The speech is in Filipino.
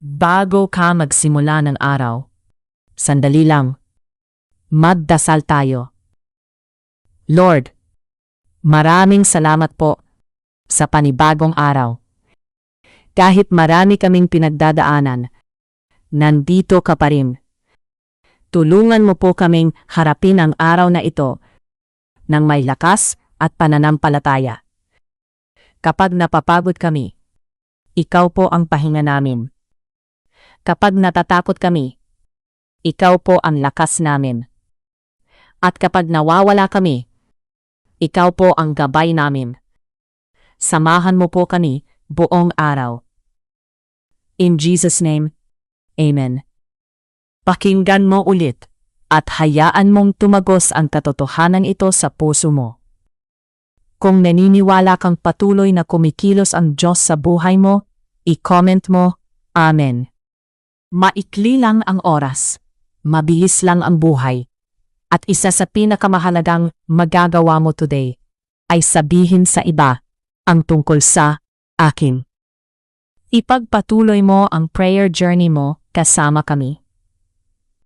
Bago ka magsimula ng araw, sandali lang. Magdasal tayo. Lord, maraming salamat po sa panibagong araw. Kahit marami kaming pinagdadaanan, nandito ka pa rin. Tulungan mo po kaming harapin ang araw na ito ng may lakas at pananampalataya. Kapag napapagod kami, ikaw po ang pahinga namin. Kapag natatakot kami, ikaw po ang lakas namin. At kapag nawawala kami, ikaw po ang gabay namin. Samahan mo po kami buong araw. In Jesus' name, Amen. Pakinggan mo ulit at hayaan mong tumagos ang katotohanan ito sa puso mo. Kung naniniwala kang patuloy na kumikilos ang Diyos sa buhay mo, i-comment mo, Amen. Maikli lang ang oras, mabilis lang ang buhay, at isa sa pinakamahalagang magagawa mo today ay sabihin sa iba ang tungkol sa akin. Ipagpatuloy mo ang prayer journey mo kasama kami.